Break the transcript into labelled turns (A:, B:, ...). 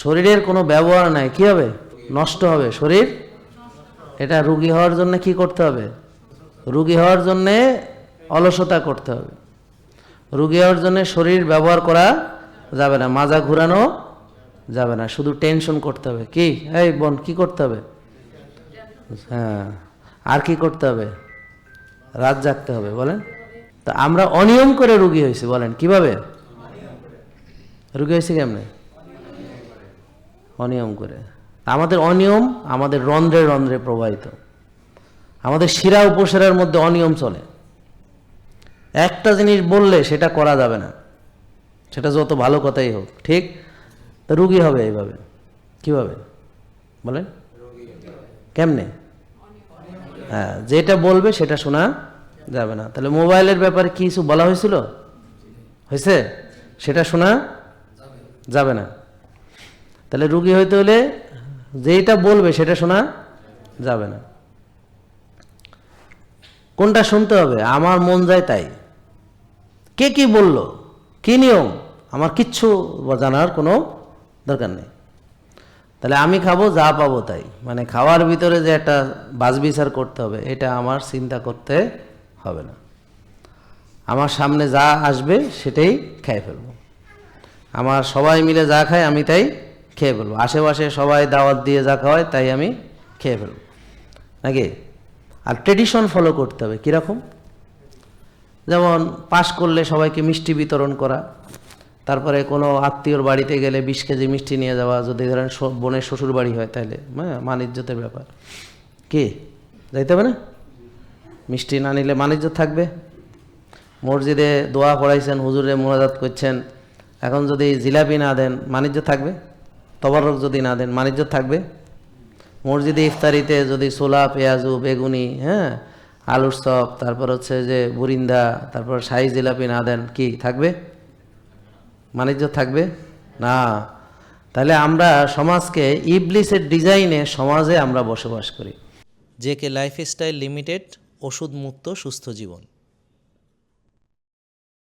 A: শরীরের কোনো ব্যবহার নাই, কি হবে? নষ্ট হবে শরীর। এটা রোগী হওয়ার জন্য কি করতে হবে? রোগী হওয়ার জন্য অলসতা করতে হবে। রোগী হওয়ার জন্য শরীর ব্যবহার করা যাবে না, মাজা ঘুরানো যাবে না, শুধু টেনশন করতে হবে। কি এই বোন, কি করতে হবে? হ্যাঁ, আর কি করতে হবে? রাত জাগতে হবে। বলেন তা আমরা অনিয়ম করে রোগী হয়েছি, বলেন কিভাবে রোগী হয়েছি? কেমনে? অনিয়ম করে। আমাদের অনিয়ম আমাদের রন্ধ্রে রন্ধ্রে প্রবাহিত। আমাদের শিরা উপশিরার মধ্যে অনিয়ম চলে। একটা জিনিস বললে সেটা করা যাবে না, সেটা যত ভালো কথাই হোক, ঠিক? তো রোগী হবে এইভাবে। কিভাবে বলেন? কেমনে? হ্যাঁ, যেটা বলবে সেটা শোনা যাবে না। তাহলে মোবাইলের ব্যাপারে কিছু বলা হয়েছিল? হয়েছে? সেটা শোনা যাবে না। তাহলে রোগী হইতে হলে যেটা বলবে সেটা শোনা যাবে না। কোনটা শুনতে হবে? আমার মন যায় তাই। কে কি বলল, কি নিয়ম, আমার কিচ্ছু জানার কোনো দরকার নেই। তাহলে আমি খাবো যা পাবো তাই, মানে খাওয়ার ভিতরে যে একটা বাছবিচার করতে হবে, এটা আমার চিন্তা করতে হবে না। আমার সামনে যা আসবে সেটাই খেয়ে ফেলবো। আমার সবাই মিলে যা খায় আমি তাই খেয়ে ফেলবো। আশেপাশে সবাই দাওয়াত দিয়ে যা খাওয়ায় তাই আমি খেয়ে ফেলবো, নাকি? আর ট্রেডিশন ফলো করতে হবে। কীরকম? যেমন পাশ করলে সবাইকে মিষ্টি বিতরণ করা, তারপরে কোনো আত্মীয়র বাড়িতে গেলে 20 কেজি মিষ্টি নিয়ে যাওয়া, যদি ধরেন বোনের শ্বশুর বাড়ি হয় তাহলে, হ্যাঁ, মান ইজ্জতের ব্যাপার। কি যাইতে হবে না? মিষ্টি না নিলে মান ইজ্জত থাকবে। মসজিদে দোয়া পড়াইছেন, হুজুরে মোনাজাত করছেন, এখন যদি জিলাপি না দেন মান ইজ্জত থাকবে? তবারক যদি না দেন মান ইজ্জত থাকবে? মসজিদে ইফতারিতে যদি ছোলা, পেঁয়াজু, বেগুনি, হ্যাঁ, আলুর চপ, তারপর হচ্ছে যে বুরিন্দা, তারপর শাহী জিলাপি না দেন, কি থাকবে? মান ইজ্জত থাকবে না। তাহলে আমরা সমাজকে ইবলিসের ডিজাইনে সমাজে আমরা বসবাস করি।
B: জেকে লাইফস্টাইল লিমিটেড, ওষুধ মুক্ত সুস্থ জীবন।